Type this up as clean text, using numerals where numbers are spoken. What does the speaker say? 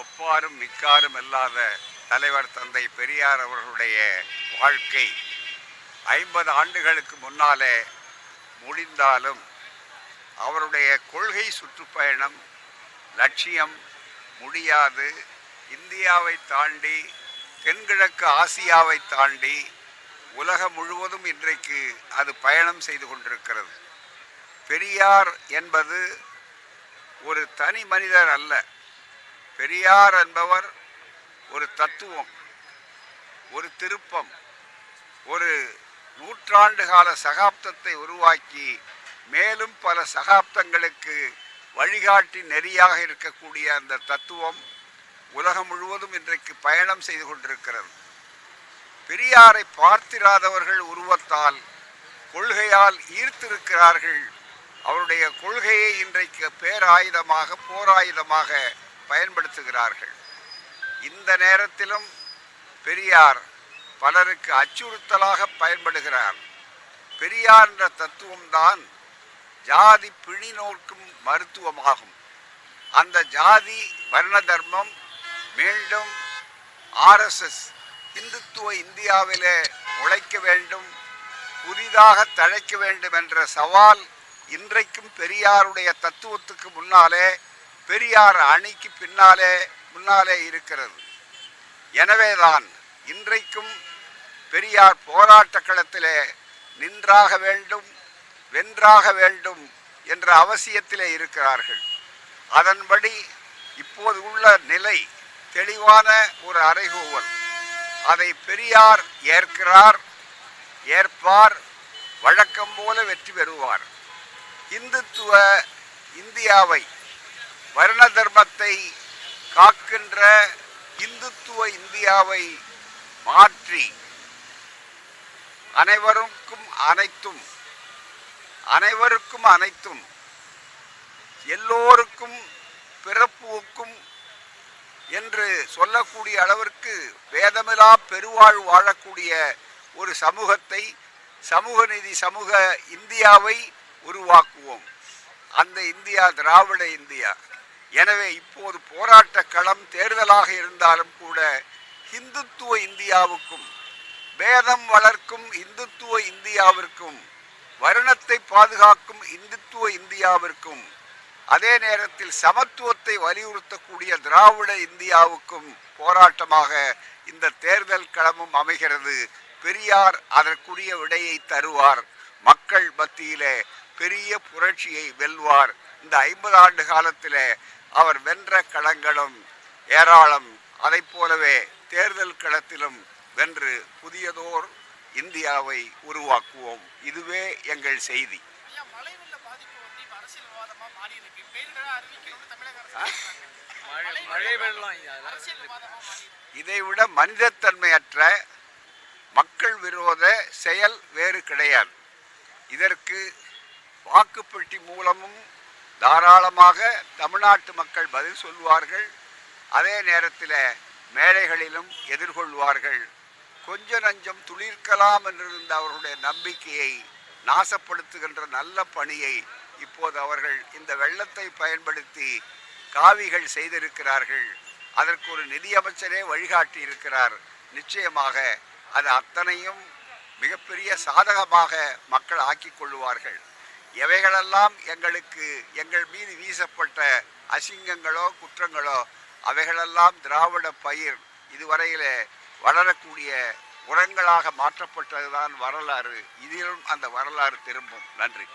ஒப்பாரும் மிக்காரும் இல்லாத தலைவர் தந்தை பெரியார் அவர்களுடைய வாழ்க்கை 50 ஆண்டுகளுக்கு முன்னாலே முடிந்தாலும் அவருடைய கொள்கை சுற்றுப்பயணம் லட்சியம் முடியாது. இந்தியாவை தாண்டி தென்கிழக்கு ஆசியாவை தாண்டி உலகம் முழுவதும் இன்றைக்கு அது பயணம் செய்து கொண்டிருக்கிறது. பெரியார் என்பது ஒரு தனி மனிதர் அல்ல. பெரியார் என்பவர் ஒரு தத்துவம், ஒரு திருப்பம், ஒரு நூற்றாண்டு கால சகாப்தத்தை உருவாக்கி மேலும் பல சகாப்தங்களுக்கு வழிகாட்டி நெறியாக இருக்கக்கூடிய அந்த தத்துவம் உலகம் முழுவதும் இன்றைக்கு பயணம் செய்து கொண்டிருக்கிறது. பெரியாரை பார்த்திராதவர்கள் உருவத்தால் கொள்கையால் ஈர்த்திருக்கிறார்கள். அவருடைய கொள்கையை இன்றைக்கு பேராயுதமாக போராயுதமாக பயன்படுத்துகிறார்கள். இந்த நேரத்திலும் பெரியார் பலருக்கு அச்சுறுத்தலாக பயன்படுகிறார். பெரியார் என்ற தத்துவம்தான் ஜாதி பிணி நோக்கும் மருத்துவமாகும். அந்த ஜாதி வர்ண தர்மம் மீண்டும் RSS இந்துத்துவ இந்தியாவிலே உழைக்க வேண்டும், புதிதாக தழைக்க வேண்டும் என்ற சவால் இன்றைக்கும் பெரியாருடைய தத்துவத்துக்கு முன்னாலே, பெரியார் அணிக்கு முன்னாலே இருக்கிறது. எனவேதான் இன்றைக்கும் பெரியார் போராட்ட களத்திலே நின்றாக வேண்டும், வென்றாக வேண்டும் என்ற அவசியத்திலே இருக்கிறார்கள். அதன்படி இப்போது உள்ள நிலை தெளிவான ஒரு அறைகூவல். அதை பெரியார் ஏற்பார், வழக்கம் போல வெற்றி பெறுவார். இந்துத்துவ இந்தியாவை, வர்ண தர்மத்தை காக்கின்ற இந்துத்துவ இந்தியாவை மாற்றி அனைவருக்கும் அனைத்தும் எல்லோருக்கும் பிறப்புக்கும் என்று சொல்லக்கூடிய அளவிற்கு வேதமிலா பெருவாழ்வு வாழக்கூடிய ஒரு சமூகத்தை, சமூக நீதி சமூக இந்தியாவை உருவாக்குவோம். அந்த இந்தியா திராவிட இந்தியா. எனவே இப்போது போராட்ட களம் தேர்தலாக இருந்தாலும் கூட இந்துத்துவ இந்தியாவுக்கும், வேதம் வளர்க்கும் இந்துத்துவ இந்தியாவிற்கும், வருணத்தை பாதுகாக்கும் இந்துத்துவ இந்தியாவிற்கும், அதே நேரத்தில் சமத்துவத்தை வலியுறுத்தக்கூடிய திராவிட இந்தியாவுக்கும் போராட்டமாக இந்த தேர்தல் களமும் அமைகிறது. பெரியார் அதற்குரிய விடையை தருவார். மக்கள் மத்தியிலே பெரிய புரட்சியை வெல்வார். இந்த 50 ஆண்டு காலத்திலே அவர் வென்ற களங்களும் ஏராளம். அதை போலவே தேர்தல் களத்திலும் வென்று புதியதோர் இந்தியாவை உருவாக்குவோம். இதுவே எங்கள் செய்தி. இதைவிட மனிதத்தன்மையற்ற மக்கள் விரோத செயல் வேறு கிடையாது. இதற்கு வாக்குப்பெட்டி மூலமும் தாராளமாக தமிழ்நாட்டு மக்கள் பதில் சொல்வார்கள். அதே நேரத்தில் மேடைகளிலும் எதிர்கொள்வார்கள். கொஞ்ச நஞ்சம் துளிர்க்கலாம் என்றிருந்த அவர்களுடைய நம்பிக்கையை நாசப்படுத்துகின்ற நல்ல பணியை இப்போது அவர்கள் இந்த வெள்ளத்தை பயன்படுத்தி காவிகள் செய்திருக்கிறார்கள். அதற்கு ஒரு நிதியமைச்சரே வழிகாட்டி இருக்கிறார். நிச்சயமாக அது அத்தனையும் மிகப்பெரிய சாதகமாக மக்கள் ஆக்கிக் கொள்வார்கள். எவைகளெல்லாம் எங்கள் மீது வீசப்பட்ட அசிங்கங்களோ குற்றங்களோ அவைகளெல்லாம் திராவிட பயிர் இதுவரையிலே வளரக்கூடிய உரங்களாக மாற்றப்பட்டதுதான் வரலாறு. இதிலும் அந்த வரலாறு திரும்பும். நன்றி.